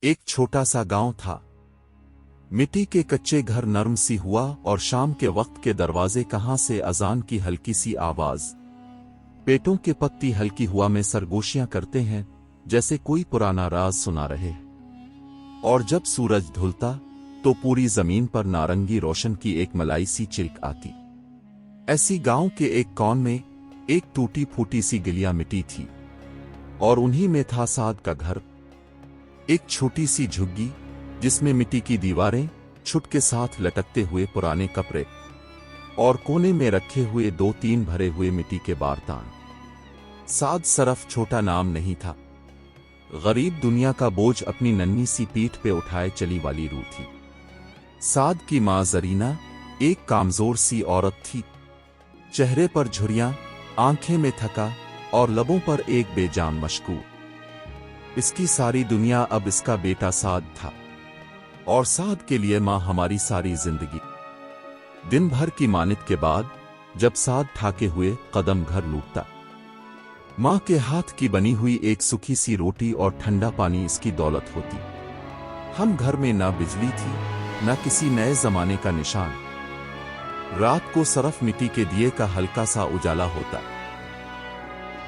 एक छोटा सा गांव था। मिट्टी के कच्चे घर नर्म सी हुआ और शाम के वक्त के दरवाजे कहां से अजान की हल्की सी आवाज। पेटों के पत्ती हल्की हुआ में सरगोशियां करते हैं, जैसे कोई पुराना राज सुना रहे। और जब सूरज ढलता तो पूरी जमीन पर नारंगी रोशन की एक मलाई सी चिल्क आती। ऐसी गांव के एक कौन में एक टूटी फूटी सी गिलिया मिट्टी थी, और उन्हीं में था साद का घर। एक छोटी सी झुग्गी जिसमें मिट्टी की दीवारें, छुट के साथ लटकते हुए पुराने कपड़े और कोने में रखे हुए 2-3 भरे हुए मिट्टी के बारदान। साद सिर्फ छोटा नाम नहीं था, गरीब दुनिया का बोझ अपनी नन्ही सी पीठ पे उठाए चली वाली रूह थी। साद की मां जरीना एक कामजोर सी औरत थी, चेहरे पर झुर्रियां, आंखें में थका और लबों पर एक बेजान मशकूर। इसकी सारी दुनिया अब इसका बेटा साद था, और साद के लिए मां हमारी सारी जिंदगी। दिन भर की मानित के बाद जब साद थाके हुए कदम घर लूटता, मां के हाथ की बनी हुई एक सूखी सी रोटी और ठंडा पानी इसकी दौलत होती। हम घर में ना बिजली थी, ना किसी नए जमाने का निशान। रात को सिर्फ मिट्टी के दिए का हल्का सा उजाला होता,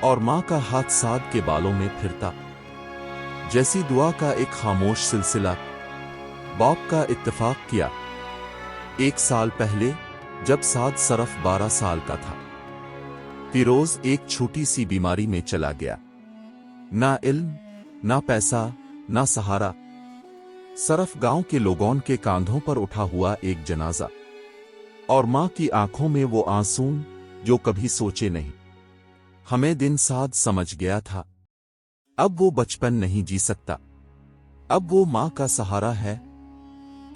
और मां का हाथ साद के बालों में फिरता, जैसी दुआ का एक खामोश सिलसिला। बाप का इत्तेफाक किया। 1 साल पहले जब साद सिर्फ 12 साल का था, फिरोज एक छोटी सी बीमारी में चला गया। ना इल्म, ना पैसा, ना सहारा, सिर्फ गांव के लोगों के कांधों पर उठा हुआ एक जनाजा, और मां की आंखों में वो आंसू जो कभी सोचे नहीं। हमें दिन साद समझ गया था, अब वो बचपन नहीं जी सकता, अब वो मां का सहारा है,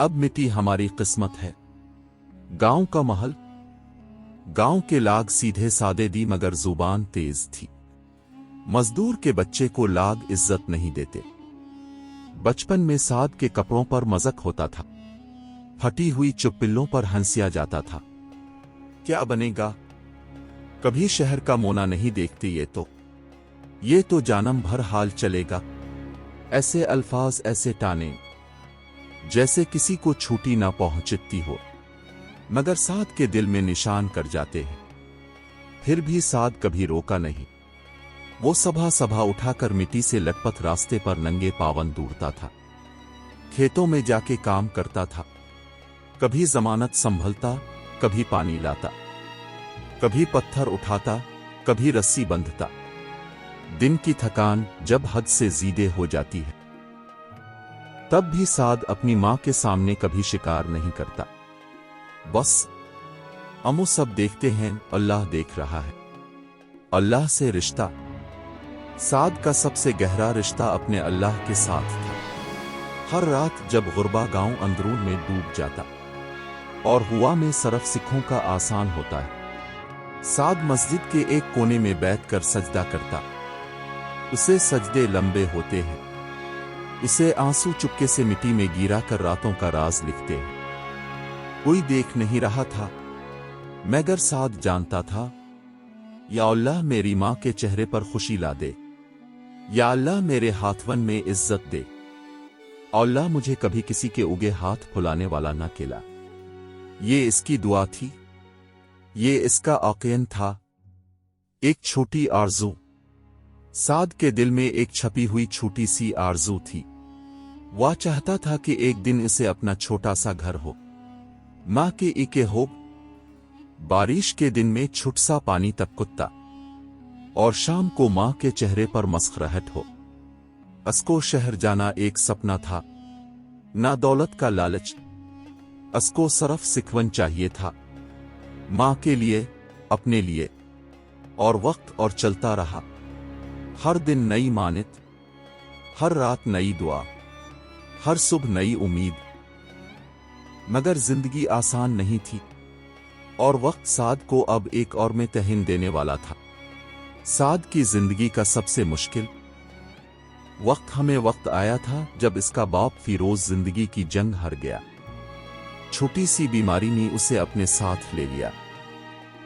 अब मिट्टी हमारी किस्मत है। गांव का महल, गांव के लाग सीधे सादे दी मगर जुबान तेज थी। मजदूर के बच्चे को लाग इज्जत नहीं देते। बचपन में साद के कपड़ों पर मजाक होता था, फटी हुई चुप्पिलों पर हंसिया जाता था। क्या बनेगा, कभी शहर का मोना नहीं देखते, ये तो जानम भर हाल चलेगा। ऐसे अल्फाज, ऐसे टाने, जैसे किसी को छूटी ना पहुंचती हो, मगर साद के दिल में निशान कर जाते हैं। फिर भी साद कभी रोका नहीं। वो सभा सभा उठाकर मिट्टी से लटपथ रास्ते पर नंगे पावन दौड़ता था, खेतों में जाके काम करता था। कभी जमानत संभलता, कभी पानी लाता, कभी पत्थर उठाता, कभी रस्सी बंधता। दिन की थकान जब हद से ज़ीदे हो जाती है, तब भी साद अपनी मां के सामने कभी शिकार नहीं करता। बस अमो सब देखते हैं, अल्लाह देख रहा है। अल्लाह से रिश्ता। साद का सबसे गहरा रिश्ता अपने अल्लाह के साथ था। हर रात जब गुरबा गांव अंदरून में डूब जाता और हुआ में सिर्फ सिखों का आसान होता है, साद मस्जिद के एक कोने में बैठकर सजदा करता। उसे सजदे लंबे होते हैं, इसे आंसू चुपके से मिट्टी में गिरा कर रातों का राज लिखते हैं। कोई देख नहीं रहा था, मगर साद जानता था, या अल्लाह मेरी मां के चेहरे पर खुशी ला दे, या अल्लाह मेरे हाथवन में इज्जत दे, अल्लाह मुझे कभी किसी के उगे हाथ फुलाने वाला ना केला। ये इसकी दुआ थी, ये इसका औक़ियन था। एक छोटी आरज़ू। साद के दिल में एक छपी हुई छोटी सी आरज़ू थी। वह चाहता था कि एक दिन इसे अपना छोटा सा घर हो, मां के इके हो, बारिश के दिन में छुट सा पानी टपकता, और शाम को मां के चेहरे पर मुस्कुराहट हो। उसको शहर जाना एक सपना था, ना दौलत का लालच। उसको सिर्फ सिखवन चाहिए था, मां के लिए, अपने लिए। और वक्त और चलता रहा। हर दिन नई मानित, हर रात नई दुआ, हर सुबह नई उम्मीद। मगर जिंदगी आसान नहीं थी, और वक्त साद को अब एक और में तहन देने वाला था। साद की जिंदगी का सबसे मुश्किल वक्त आया था जब इसका बाप फिरोज जिंदगी की जंग हार गया। छोटी सी बीमारी ने उसे अपने साथ ले लिया।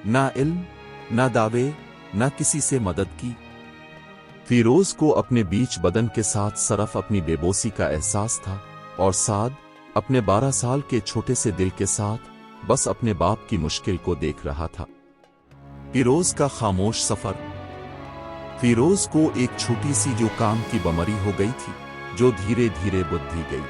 ना इल्म, ना दावे, ना किसी से मदद की। फिरोज को अपने बीच बदन के साथ सरफ अपनी बेबसी का एहसास था, और साद अपने 12 साल के छोटे से दिल के साथ बस अपने बाप की मुश्किल को देख रहा था। फिरोज का खामोश सफर। फिरोज को एक छोटी सी जो काम की बमरी हो गई थी, जो धीरे धीरे बुद्धि गई।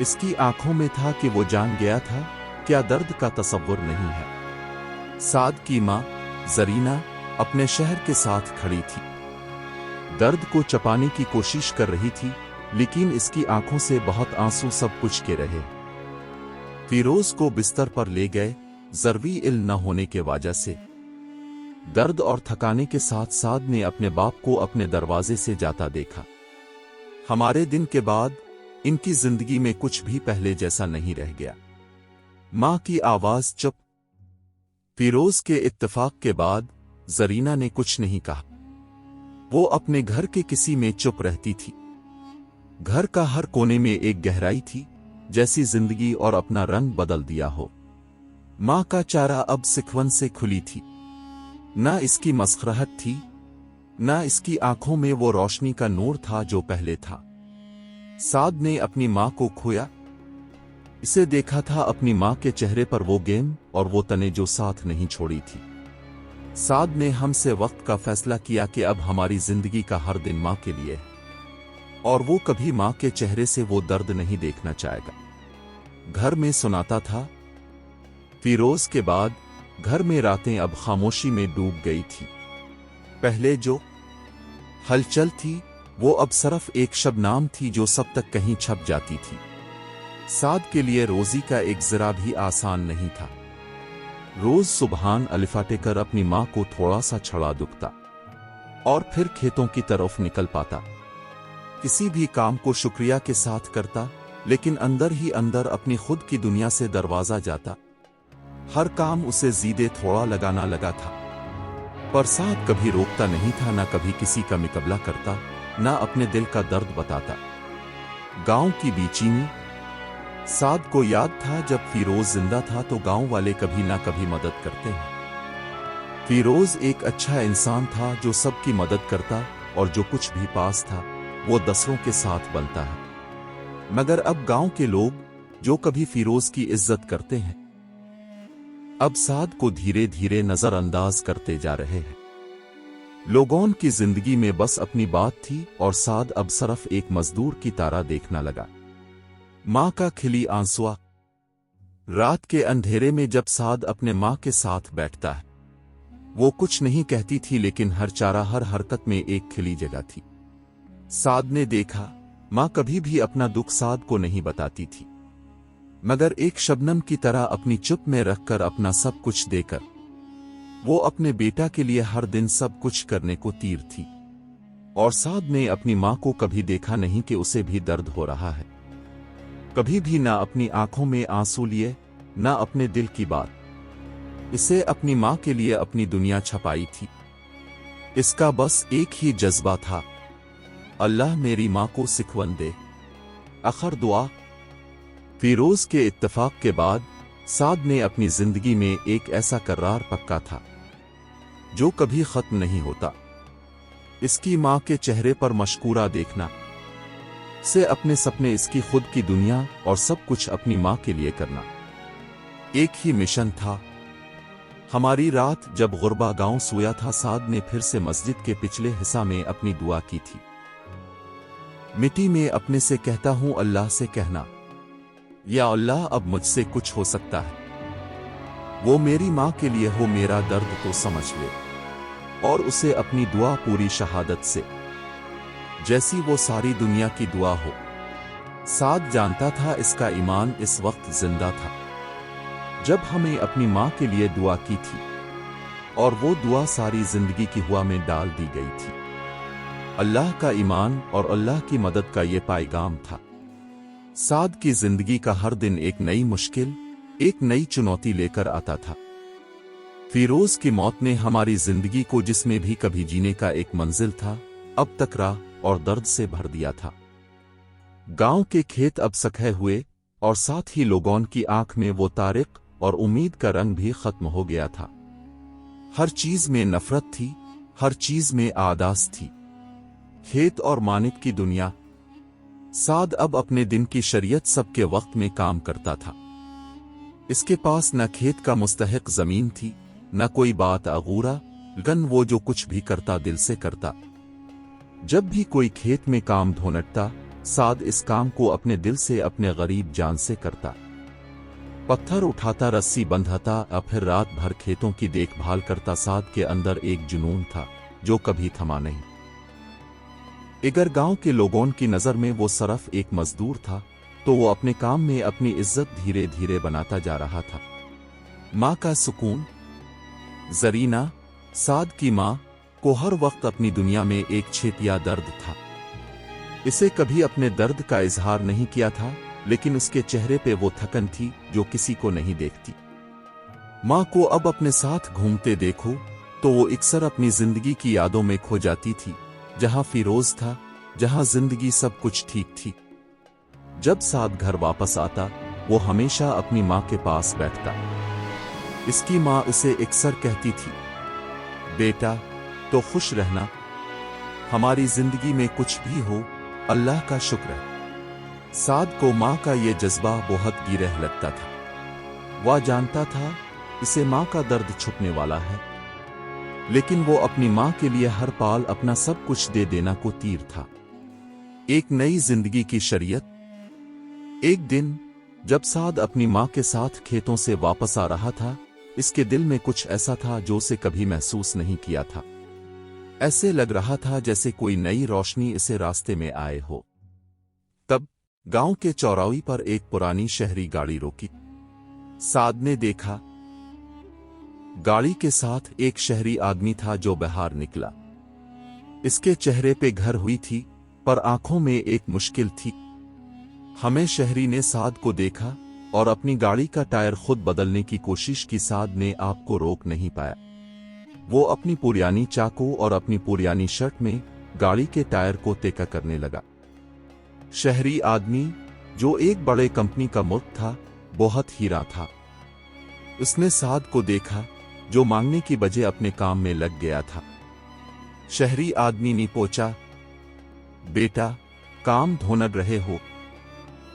इसकी आंखों में था कि वो जान गया था क्या दर्द का तसव्वुर नहीं है। साद की मां जरीना अपने शहर के साथ खड़ी थी, दर्द को छुपाने की कोशिश कर रही थी, लेकिन इसकी आंखों से बहुत आंसू सब कुछ के रहे। फिरोज को बिस्तर पर ले गए, ज़रूरी इल्म न होने के वजह से। दर्द और थकाने के साथ साद ने अपने बाप को अपने दरवाजे से जाता देखा। हमारे दिन के बाद इनकी जिंदगी में कुछ भी पहले जैसा नहीं रह गया। मां की आवाज चुप। फिरोज के इत्तेफाक के बाद जरीना ने कुछ नहीं कहा। वो अपने घर के किसी में चुप रहती थी। घर का हर कोने में एक गहराई थी, जैसी जिंदगी और अपना रंग बदल दिया हो। मां का चेहरा अब सिकवन से खुली थी, ना इसकी मस्खराहट थी, ना इसकी आंखों में वो रोशनी का नूर था जो पहले था। साद ने अपनी मां को खोया। इसे देखा था अपनी मां के चेहरे पर वो गेम और वो तने जो साथ नहीं छोड़ी थी। साद ने हमसे वक्त का फैसला किया कि अब हमारी जिंदगी का हर दिन मां के लिए है, और वो कभी मां के चेहरे से वो दर्द नहीं देखना चाहेगा। घर में सुनाता था। फिरोज के बाद घर में रातें अब खामोशी में डूब गई थी। पहले जो हलचल थी वो अब सिर्फ एक शबनाम थी जो सब तक कहीं छप जाती थी। साद के लिए रोजी का एक जरा भी आसान नहीं था। रोज सुबहान अलिफाटे कर अपनी मां को थोड़ा सा छड़ा दुखता और फिर खेतों की तरफ निकल पाता। किसी भी काम को शुक्रिया के साथ करता, लेकिन अंदर ही अंदर अपनी खुद की दुनिया से दरवाजा जाता। हर काम उसे जीदे थोड़ा लगाना लगा था, पर साद कभी रोकता नहीं था, ना कभी किसी का मुकाबला करता, ना अपने दिल का दर्द बताता। गांव की बेचैनी। साद को याद था जब फिरोज जिंदा था तो गांव वाले कभी ना कभी मदद करते हैं। फिरोज एक अच्छा इंसान था जो सबकी मदद करता, और जो कुछ भी पास था वो दूसरों के साथ बनता है। मगर अब गांव के लोग जो कभी फिरोज की इज्जत करते हैं, अब साद को धीरे धीरे नजरअंदाज करते जा रहे हैं। लोगों की जिंदगी में बस अपनी बात थी, और साद अब सिर्फ एक मजदूर की तरह देखना लगा। मां का खिली आंसुआ। रात के अंधेरे में जब साद अपने मां के साथ बैठता है, वो कुछ नहीं कहती थी, लेकिन हर चारा हर हरकत में एक खिली जगह थी। साद ने देखा मां कभी भी अपना दुख साद को नहीं बताती थी, मगर एक शबनम की तरह अपनी चुप में रखकर अपना सब कुछ देकर वो अपने बेटा के लिए हर दिन सब कुछ करने को तीर थी। और साद ने अपनी मां को कभी देखा नहीं कि उसे भी दर्द हो रहा है। कभी भी ना अपनी आंखों में आंसू लिए, ना अपने दिल की बात। इसे अपनी मां के लिए अपनी दुनिया छपाई थी। इसका बस एक ही जज्बा था, अल्लाह मेरी मां को सिखवन दे। आखिर दुआ। फिरोज के इत्तेफाक के बाद साद ने अपनी जिंदगी में एक ऐसा करार पक्का था जो कभी खत्म नहीं होता। इसकी मां के चेहरे पर मशकूरा देखना से अपने सपने, इसकी खुद की दुनिया और सब कुछ अपनी मां के लिए करना एक ही मिशन था। हमारी रात जब गुरबा गांव सोया था, साद ने फिर से मस्जिद के पिछले हिस्सा में अपनी दुआ की थी। मिट्टी में अपने से कहता हूं, अल्लाह से कहना, या अल्लाह अब मुझसे कुछ हो सकता है, वो मेरी मां के लिए हो, मेरा दर्द तो समझ ले। और उसे अपनी दुआ पूरी शहादत से, जैसी वो सारी दुनिया की दुआ हो। साद जानता था इसका ईमान इस वक्त जिंदा था जब हमें अपनी मां के लिए दुआ की थी, और वो दुआ सारी जिंदगी की हुआ में डाल दी गई थी। अल्लाह का ईमान और अल्लाह की मदद का ये पैगाम था। साद की जिंदगी का हर दिन एक नई मुश्किल, एक नई चुनौती लेकर आता था। फिरोज की मौत ने हमारी जिंदगी को, जिसमें भी कभी जीने का एक मंजिल था, अब तकरार और दर्द से भर दिया था। गांव के खेत अब सखे हुए, और साथ ही लोगों की आंख में वो तारिक और उम्मीद का रंग भी खत्म हो गया था। हर चीज में नफरत थी, हर चीज में आदास थी। खेत और मानित की दुनिया। साद अब अपने दिन की शरीयत सबके वक्त में काम करता था। इसके पास न खेत का मुस्तहिक जमीन थी, न कोई बात अगूरा, गन वो जो कुछ भी करता दिल से करता। जब भी कोई खेत में काम ढूंढता, साद इस काम को अपने दिल से, अपने गरीब जान से करता। पत्थर उठाता, रस्सी बंधाता, और फिर रात भर खेतों की देखभाल करता। साद के अंदर एक जुनून था जो कभी थमा नहीं। अगर गांव के लोगों की नजर में वो सिर्फ एक मजदूर था, तो वो अपने काम में अपनी इज्जत धीरे धीरे बनाता जा रहा था। माँ का सुकून। जरीना, साद की माँ, को हर वक्त अपनी दुनिया में एक छेतिया दर्द था। इसे कभी अपने दर्द का इजहार नहीं किया था, लेकिन उसके चेहरे पे वो थकन थी जो किसी को नहीं देखती। माँ को अब अपने साथ घूमते देखो तो वो अक्सर अपनी जिंदगी की यादों में खो जाती थी, जहां फिरोज था, जहां जिंदगी सब कुछ ठीक थी। जब साद घर वापस आता, वो हमेशा अपनी माँ के पास बैठता। इसकी माँ उसे अक्सर कहती थी, बेटा तो खुश रहना, हमारी जिंदगी में कुछ भी हो अल्लाह का शुक्र है। साद को माँ का ये जज्बा बहुत गिरह लगता था। वह जानता था इसे माँ का दर्द छुपने वाला है, लेकिन वो अपनी माँ के लिए हर पाल अपना सब कुछ दे देना को तीर था। एक नई जिंदगी की शरीयत। एक दिन जब साद अपनी माँ के साथ खेतों से वापस आ रहा था, इसके दिल में कुछ ऐसा था जो उसे कभी महसूस नहीं किया था। ऐसे लग रहा था जैसे कोई नई रोशनी इसे रास्ते में आए हो। तब गांव के चौराहे पर एक पुरानी शहरी गाड़ी रोकी। साद ने देखा, गाड़ी के साथ एक शहरी आदमी था जो बाहर निकला। इसके चेहरे पे घर हुई थी, पर आंखों में एक मुश्किल थी। हमें शहरी ने साद को देखा और अपनी गाड़ी का टायर खुद बदलने की कोशिश की। साद ने आपको रोक नहीं पाया। वो अपनी पुरानी चाकू और अपनी पुरानी शर्ट में गाड़ी के टायर को तेका करने लगा। शहरी आदमी, जो एक बड़े कंपनी का मुल्क था, बहुत हीरा था। उसने साद को देखा, जो मांगने की बजाय अपने काम में लग गया था। शहरी आदमी ने पूछा, बेटा काम ढूंढ रहे हो?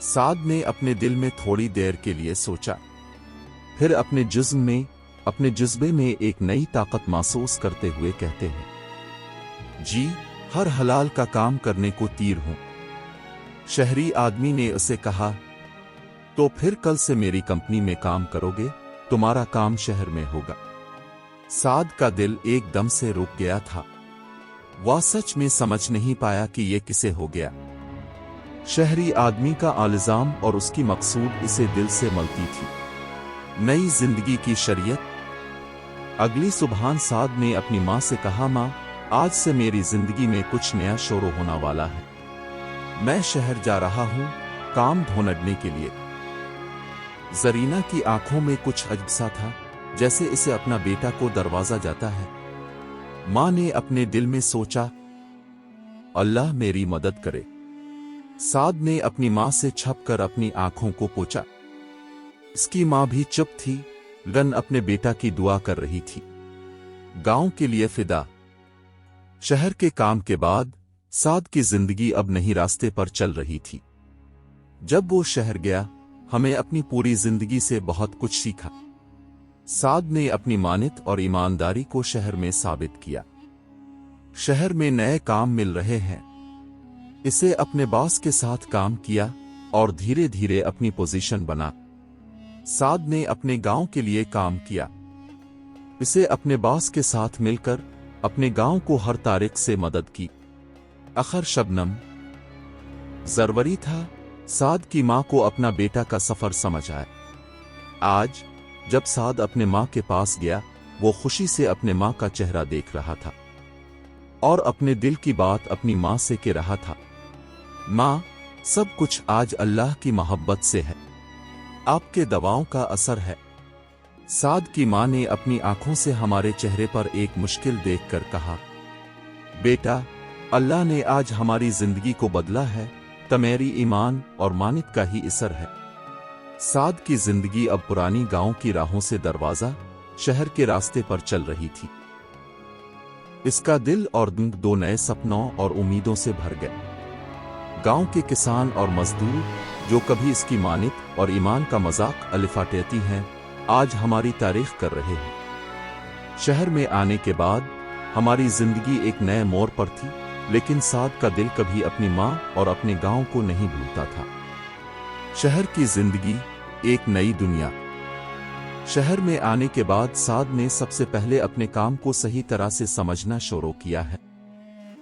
साद ने अपने दिल में थोड़ी देर के लिए सोचा, फिर अपने जज्बे में एक नई ताकत महसूस करते हुए कहते हैं, जी, हर हलाल का काम करने को तीर हूं। शहरी आदमी ने उसे कहा, तो फिर कल से मेरी कंपनी में काम करोगे, तुम्हारा काम शहर में होगा। साद का दिल एकदम से रुक गया था। वह सच में समझ नहीं पाया कि यह किसे हो गया। शहरी आदमी का इल्जाम और उसकी मकसूद इसे दिल से मलती थी। नई जिंदगी की शरीयत। अगली सुबह साद ने अपनी माँ से कहा, माँ, आज से मेरी जिंदगी में कुछ नया शुरू होने वाला है। मैं शहर जा रहा हूँ काम ढूंढने के लिए। जरीना की आंखों में कुछ अजब सा था, जैसे इसे अपना बेटा को दरवाजा जाता है। माँ ने अपने दिल में सोचा, अल्लाह मेरी मदद करे। साद ने अपनी माँ से छपकर अपनी आंखों को पोंछा। इसकी माँ भी चुप थी, गन अपने बेटा की दुआ कर रही थी। गांव के लिए फिदा। शहर के काम के बाद साद की जिंदगी अब नई रास्ते पर चल रही थी। जब वो शहर गया, हमें अपनी पूरी जिंदगी से बहुत कुछ सीखा। साद ने अपनी मानित और ईमानदारी को शहर में साबित किया। शहर में नए काम मिल रहे हैं। इसे अपने बॉस के साथ काम किया और धीरे धीरे अपनी पोजीशन बना। साद ने अपने गांव के लिए काम किया। इसे अपने बॉस के साथ मिलकर अपने गांव को हर तारीख से मदद की। आखिर शबनम। जरूरी था साद की मां को अपना बेटा का सफर समझ आया। आज जब साद अपने मां के पास गया, वो खुशी से अपने मां का चेहरा देख रहा था और अपने दिल की बात अपनी मां से कह रहा था। मां, सब कुछ आज अल्लाह की मोहब्बत से है, आपके दवाओं का असर है। साद की मां ने अपनी आंखों से हमारे चेहरे पर एक मुश्किल देखकर कहा, बेटा, अल्लाह ने आज हमारी जिंदगी को बदला है, तमेरी ईमान और मानित का ही असर है। साद की जिंदगी अब पुरानी गांव की राहों से दरवाजा शहर के रास्ते पर चल रही थी। اس کا دل اور دو نئے سپنوں اور امیدوں سے بھر گئے۔ گاؤں کے کسان اور مزدور جو کبھی اس کی مانت اور ایمان کا مذاق الفاٹیتی ہیں، آج ہماری تعریف کر رہے ہیں۔ شہر میں آنے کے بعد ہماری زندگی ایک نئے موڑ پر تھی، لیکن سعد کا دل کبھی اپنی ماں اور اپنے گاؤں کو نہیں بھولتا تھا۔ شہر کی زندگی ایک نئی دنیا۔ شہر میں آنے کے بعد سعد نے سب سے پہلے اپنے کام کو صحیح طرح سے سمجھنا شروع کیا ہے۔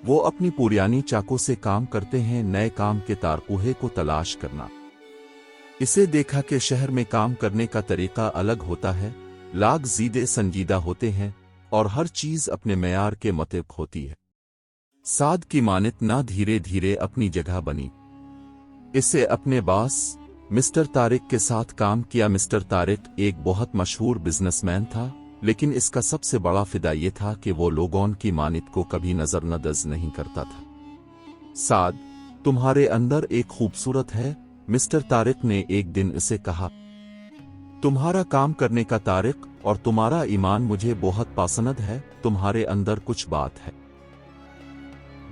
وہ اپنی پوریانی چاقو سے کام کرتے ہیں، نئے کام کے تارکوہے کو تلاش کرنا۔ اسے دیکھا کہ شہر میں کام کرنے کا طریقہ الگ ہوتا ہے، لاگ زیادہ سنجیدہ ہوتے ہیں اور ہر چیز اپنے معیار کے مطابق ہوتی ہے۔ سعد کی مانت نہ دھیرے دھیرے اپنی جگہ بنی۔ اسے اپنے باس مسٹر طارق کے ساتھ کام کیا۔ مسٹر طارق ایک بہت مشہور بزنس مین تھا، لیکن اس کا سب سے بڑا فائدہ یہ تھا کہ وہ لوگوں کی مانت کو کبھی نظر انداز نہیں کرتا تھا۔ سعد، تمہارے اندر ایک خوبصورت ہے، مسٹر طارق نے ایک دن اسے کہا۔ تمہارا کام کرنے کا طریقہ اور تمہارا ایمان مجھے بہت پسند ہے، تمہارے اندر کچھ بات ہے۔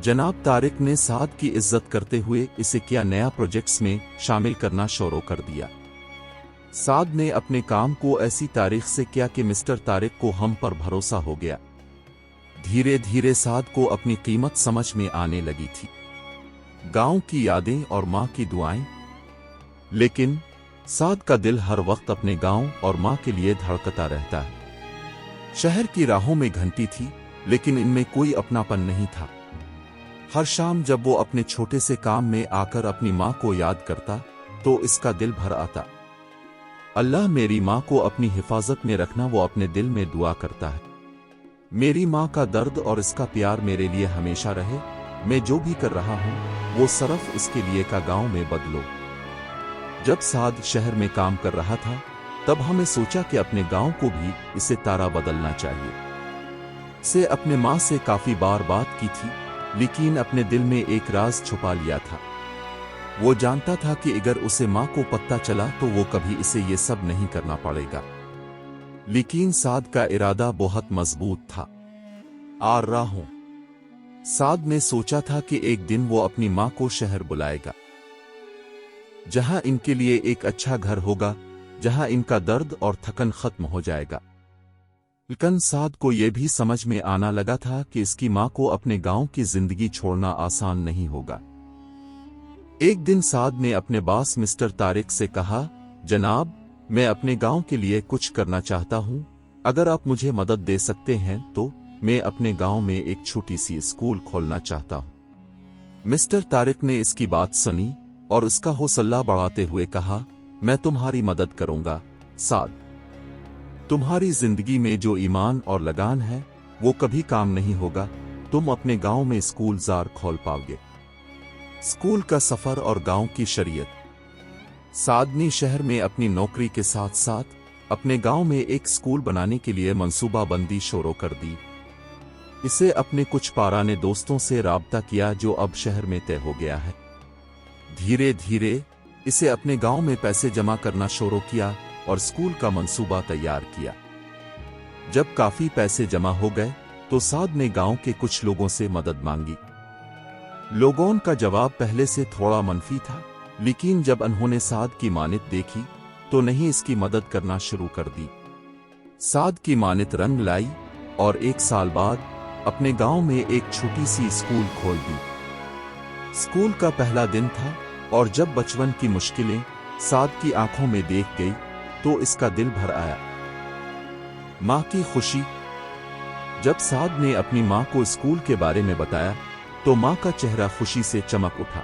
جناب طارق نے سعد کی عزت کرتے ہوئے اسے کیا نیا پروجیکٹس میں شامل کرنا شروع کر دیا۔ سعد نے اپنے کام کو ایسی تاریخ سے کیا کہ مسٹر طارق کو ہم پر بھروسہ ہو گیا۔ دھیرے دھیرے سعد کو اپنی قیمت سمجھ میں آنے لگی تھی، گاؤں کی یادیں اور ماں کی دعائیں۔ لیکن سعد کا دل ہر وقت اپنے گاؤں اور ماں کے لیے دھڑکتا رہتا ہے۔ شہر کی راہوں میں گھنٹی تھی، لیکن ان میں کوئی اپناپن نہیں تھا۔ ہر شام جب وہ اپنے چھوٹے سے کام میں آ کر اپنی ماں کو یاد کرتا تو اس کا دل بھر آتا۔ اللہ میری ماں کو اپنی حفاظت میں رکھنا، وہ اپنے دل میں دعا کرتا ہے۔ میری ماں کا درد اور اس کا پیار میرے لیے ہمیشہ رہے، میں جو بھی کر رہا ہوں وہ صرف اس کے لیے کا گاؤں میں بدلو۔ جب سعد شہر میں کام کر رہا تھا تب ہمیں سوچا کہ اپنے گاؤں کو بھی اسے طرح بدلنا چاہیے۔ اسے اپنے ماں سے کافی بار بات کی تھی، لیکن اپنے دل میں ایک راز چھپا لیا تھا۔ وہ جانتا تھا کہ اگر اسے ماں کو پتہ چلا تو وہ کبھی اسے یہ سب نہیں کرنا پڑے گا۔ لیکن سعد کا ارادہ بہت مضبوط تھا۔ آ رہا ہوں۔ سعد نے سوچا تھا کہ ایک دن وہ اپنی ماں کو شہر بلائے گا، جہاں ان کے لیے ایک اچھا گھر ہوگا، جہاں ان کا درد اور تھکن ختم ہو جائے گا۔ لیکن سعد کو یہ بھی سمجھ میں آنا لگا تھا کہ اس کی ماں کو اپنے گاؤں کی زندگی چھوڑنا آسان نہیں ہوگا۔ ایک دن سعد نے اپنے باس مسٹر طارق سے کہا، جناب، میں اپنے گاؤں کے لیے کچھ کرنا چاہتا ہوں، اگر آپ مجھے مدد دے سکتے ہیں تو میں اپنے گاؤں میں ایک چھوٹی سی اسکول کھولنا چاہتا ہوں۔ مسٹر طارق نے اس کی بات سنی اور اس کا حوصلہ بڑھاتے ہوئے کہا، میں تمہاری مدد کروں گا سعد۔ تمہاری زندگی میں جو ایمان اور لگان ہے وہ کبھی کام نہیں ہوگا، تم اپنے گاؤں میں اسکول زار کھول پاؤ گے۔ اسکول کا سفر اور گاؤں کی شریعت۔ سعد نے شہر میں اپنی نوکری کے ساتھ ساتھ اپنے گاؤں میں ایک اسکول بنانے کے لیے منصوبہ بندی شروع کر دی۔ اسے اپنے کچھ پرانے دوستوں سے رابطہ کیا جو اب شہر میں طے ہو گیا ہے۔ دھیرے دھیرے اسے اپنے گاؤں میں پیسے جمع کرنا شروع کیا اور اسکول کا منصوبہ تیار کیا۔ جب کافی پیسے جمع ہو گئے تو سعد نے گاؤں کے کچھ لوگوں سے مدد مانگی۔ لوگوں کا جواب پہلے سے تھوڑا منفی تھا، لیکن جب انہوں نے سعد کی مانت دیکھی تو نہیں اس کی مدد کرنا شروع کر دی۔ سعد کی مانت رنگ لائی اور ایک سال بعد اپنے گاؤں میں ایک چھوٹی سی اسکول کھول دی۔ اسکول کا پہلا دن تھا اور جب بچپن کی مشکلیں سعد کی آنکھوں میں دیکھ گئی تو اس کا دل بھر آیا۔ ماں کی خوشی۔ جب سعد نے اپنی ماں کو اسکول کے بارے میں بتایا تو ماں کا چہرہ خوشی سے چمک اٹھا۔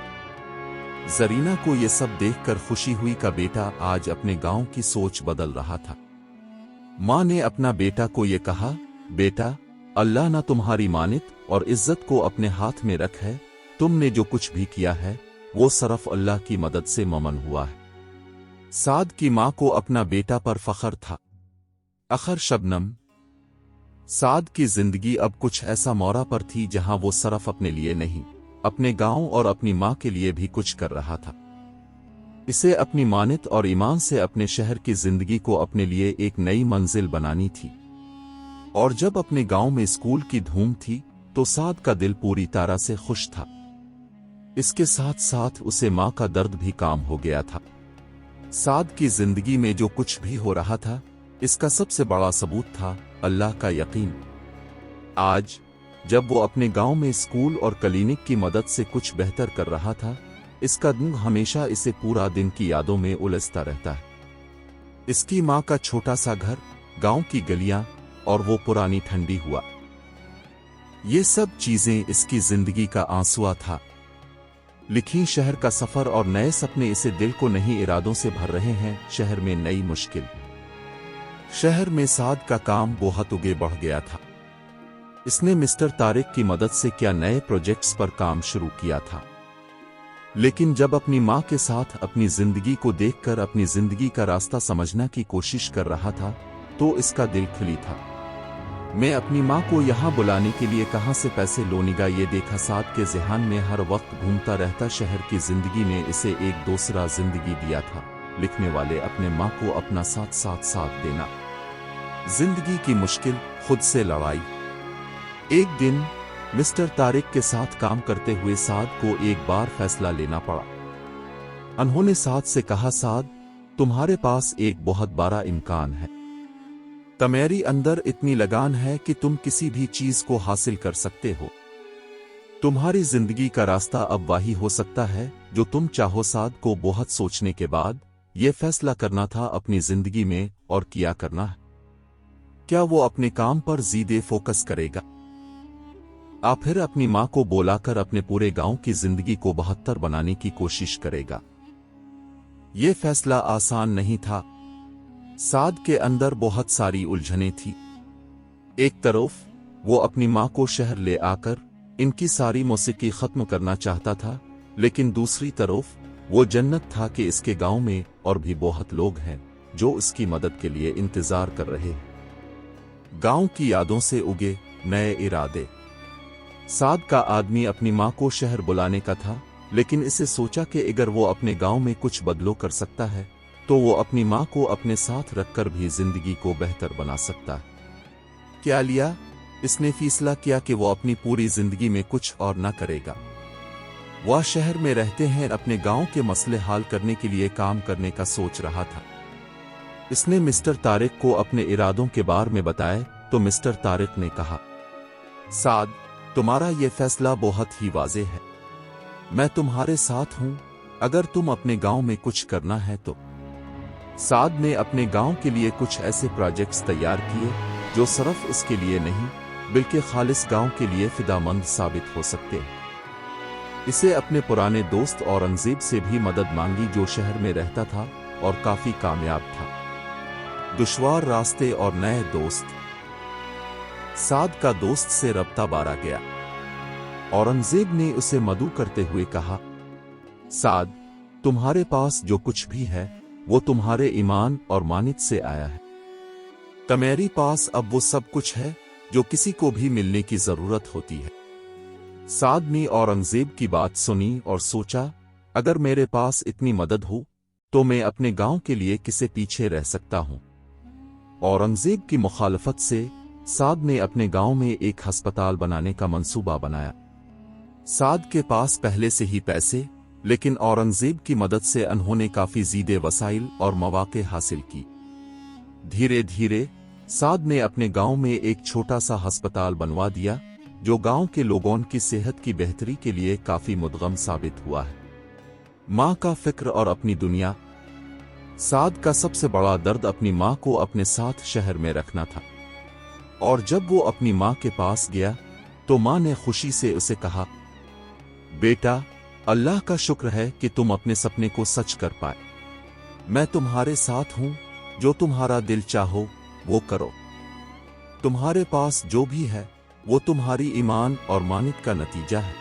زرینہ کو یہ سب دیکھ کر خوشی ہوئی کہ بیٹا آج اپنے گاؤں کی سوچ بدل رہا تھا۔ ماں نے اپنا بیٹا کو یہ کہا، بیٹا، اللہ نے تمہاری مانت اور عزت کو اپنے ہاتھ میں رکھ ہے، تم نے جو کچھ بھی کیا ہے وہ صرف اللہ کی مدد سے ممکن ہوا ہے۔ سعد کی ماں کو اپنا بیٹا پر فخر تھا۔ آخر شبنم۔ سعد کی زندگی اب کچھ ایسا موڑ پر تھی جہاں وہ صرف اپنے لیے نہیں، اپنے گاؤں اور اپنی ماں کے لیے بھی کچھ کر رہا تھا۔ اسے اپنی مانت اور ایمان سے اپنے شہر کی زندگی کو اپنے لیے ایک نئی منزل بنانی تھی۔ اور جب اپنے گاؤں میں اسکول کی دھوم تھی तो साद का दिल पूरी तरह से खुश था। इसके साथ साथ उसे मां का दर्द भी काम हो गया था। साद की जिंदगी में जो कुछ भी हो रहा था, इसका सबसे बड़ा सबूत था अल्लाह का यकीन। आज जब वो अपने गांव में स्कूल और क्लिनिक की मदद से कुछ बेहतर कर रहा था, इसका दिन हमेशा इसे पूरा दिन की यादों में उलझता रहता है। इसकी मां का छोटा सा घर, गांव की गलियां और वो पुरानी ठंडी हुआ, ये सब चीजें इसकी जिंदगी का आंसुआ था। लिखी शहर का सफर और नए सपने इसे दिल को नई इरादों से भर रहे हैं। शहर में नई मुश्किल। शहर में साद का काम बहुत आगे बढ़ गया था। इसने मिस्टर तारिक की मदद से क्या नए प्रोजेक्ट्स पर काम शुरू किया था, लेकिन जब अपनी मां के साथ अपनी जिंदगी को देखकर अपनी जिंदगी का रास्ता समझने की कोशिश कर रहा था, तो इसका दिल खुली था। मैं अपनी मां को यहां बुलाने के लिए कहां से पैसे लोनीगा, ये देखा साद के ज़हन में हर वक्त घूमता रहता। शहर की जिंदगी ने इसे एक दूसरा जिंदगी दिया था। लिखने वाले अपने मां को अपना साथ देना। जिंदगी की मुश्किल, खुद से लड़ाई। एक दिन मिस्टर तारिक के साथ काम करते हुए साद को एक बार फैसला लेना पड़ा। उन्होंने साद से कहा, साद, तुम्हारे पास एक बहुत बड़ा इम्कान है। तुम्हारी अंदर इतनी लगान है कि तुम किसी भी चीज को हासिल कर सकते हो। तुम्हारी जिंदगी का रास्ता अब वही हो सकता है जो तुम चाहो। साद को बहुत सोचने के बाद यह फैसला करना था अपनी जिंदगी में और किया करना है। क्या वो अपने काम पर ज़्यादा फोकस करेगा, आप फिर अपनी मां को बुलाकर अपने पूरे गांव की जिंदगी को बेहतर बनाने की कोशिश करेगा? यह फैसला आसान नहीं था। साद के अंदर बहुत सारी उलझनें थी। एक तरफ वो अपनी मां को शहर ले आकर इनकी सारी मौसीकी खत्म करना चाहता था, लेकिन दूसरी तरफ वो जन्नत था कि इसके गांव में और भी बहुत लोग हैं जो इसकी मदद के लिए इंतजार कर रहे हैं। गांव की यादों से उगे नए इरादे। साद का आदमी अपनी मां को शहर बुलाने का था, लेकिन इसे सोचा कि अगर वो अपने गांव में कुछ बदलाव कर सकता है, तो वो अपनी मां को अपने साथ रखकर भी जिंदगी को बेहतर बना सकता है। क्या लिया? इसने फैसला किया कि वो अपनी पूरी जिंदगी में कुछ और न करेगा। वह शहर में रहते हैं अपने गांव के मसले हल करने के लिए काम करने का सोच रहा था। इसने मिस्टर तारिक को अपने इरादों के बारे में बताया, तो मिस्टर तारिक ने कहा, साद, तुम्हारा यह फैसला बहुत ही वाज़ेह है। मैं तुम्हारे साथ हूं अगर तुम अपने गांव में कुछ करना है तो। साद ने अपने गांव के लिए कुछ ऐसे प्रोजेक्ट्स तैयार किए जो सिर्फ इसके लिए नहीं बल्कि खालिस गांव के लिए फिदामंद साबित हो सकते हैं। इसे अपने पुराने दोस्त औरंगजेब से भी मदद मांगी जो शहर में रहता था और काफी कामयाब था। दुश्वार रास्ते और नए दोस्त। साद का दोस्त से रब्ता बारा गया। औरंगजेब ने उसे मदऊ करते हुए कहा, साद, तुम्हारे पास जो कुछ भी है वो तुम्हारे ईमान और मानित से आया है। तुम्हारे पास अब वो सब कुछ है जो किसी को भी मिलने की जरूरत होती है। साद ने औरंगजेब की बात सुनी और सोचा, अगर मेरे पास इतनी मदद हो तो मैं अपने गांव के लिए किसे पीछे रह सकता हूं। औरंगजेब की मुखालफत से साद ने अपने गांव में एक अस्पताल बनाने का मंसूबा बनाया। साद के पास पहले से ही पैसे, लेकिन औरंगजेब की मदद से उन्होंने काफी ज़्यादा वसाइल और मौके हासिल की। धीरे धीरे साद ने अपने गांव में एक छोटा सा अस्पताल बनवा दिया जो गांव के लोगों की सेहत की बेहतरी के लिए काफी मुदगम साबित हुआ है। मां का फिक्र और अपनी दुनिया। साद का सबसे बड़ा दर्द अपनी मां को अपने साथ शहर में रखना था, और जब वो अपनी मां के पास गया तो मां ने खुशी से उसे कहा, बेटा, अल्लाह का शुक्र है कि तुम अपने सपने को सच कर पाए। मैं तुम्हारे साथ हूं, जो तुम्हारा दिल चाहो वो करो। तुम्हारे पास जो भी है वो तुम्हारी ईमान और मानित का नतीजा है।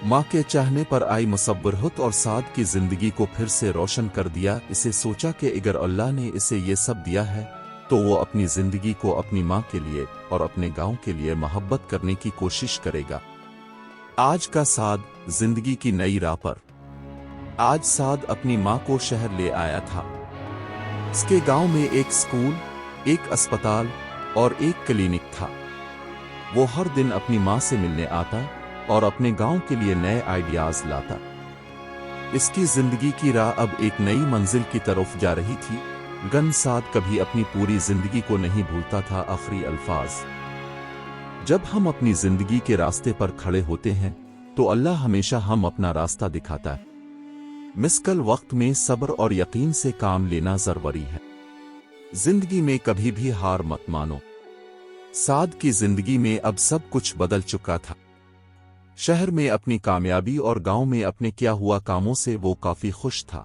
मां के चाहने पर आई मुसव्वरत और साद की जिंदगी को फिर से रोशन कर दिया। इसे सोचा कि अगर अल्लाह ने इसे ये सब दिया है तो वो अपनी जिंदगी को अपनी मां के लिए और अपने गांव के लिए मोहब्बत करने की कोशिश करेगा। आज का साद जिंदगी की नई राह पर। आज साद अपनी मां को शहर ले आया था। इसके गांव में एक स्कूल, एक अस्पताल और एक क्लिनिक था। وہ ہر دن اپنی ماں سے ملنے آتا اور اپنے گاؤں کے لیے نئے آئیڈیاز لاتا۔ اس کی زندگی کی راہ اب ایک نئی منزل کی طرف جا رہی تھی۔ گن سعد کبھی اپنی پوری زندگی کو نہیں بھولتا تھا۔ آخری الفاظ: جب ہم اپنی زندگی کے راستے پر کھڑے ہوتے ہیں تو اللہ ہمیشہ ہم اپنا راستہ دکھاتا ہے۔ مشکل وقت میں صبر اور یقین سے کام لینا ضروری ہے۔ زندگی میں کبھی بھی ہار مت مانو۔ سعد کی زندگی میں اب سب کچھ بدل چکا تھا۔ شہر میں اپنی کامیابی اور گاؤں میں اپنے کیا ہوا کاموں سے وہ کافی خوش تھا۔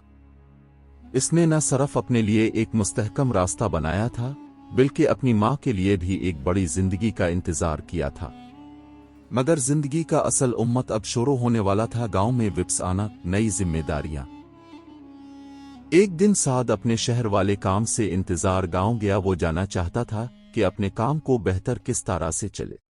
اس نے نہ صرف اپنے لیے ایک مستحکم راستہ بنایا تھا بلکہ اپنی ماں کے لیے بھی ایک بڑی زندگی کا انتظار کیا تھا۔ مگر زندگی کا اصل امت اب شروع ہونے والا تھا۔ گاؤں میں وپس آنا، نئی ذمہ داریاں۔ ایک دن سعد اپنے شہر والے کام سے انتظار گاؤں گیا۔ وہ جانا چاہتا تھا کہ اپنے کام کو بہتر کس طرح سے چلے۔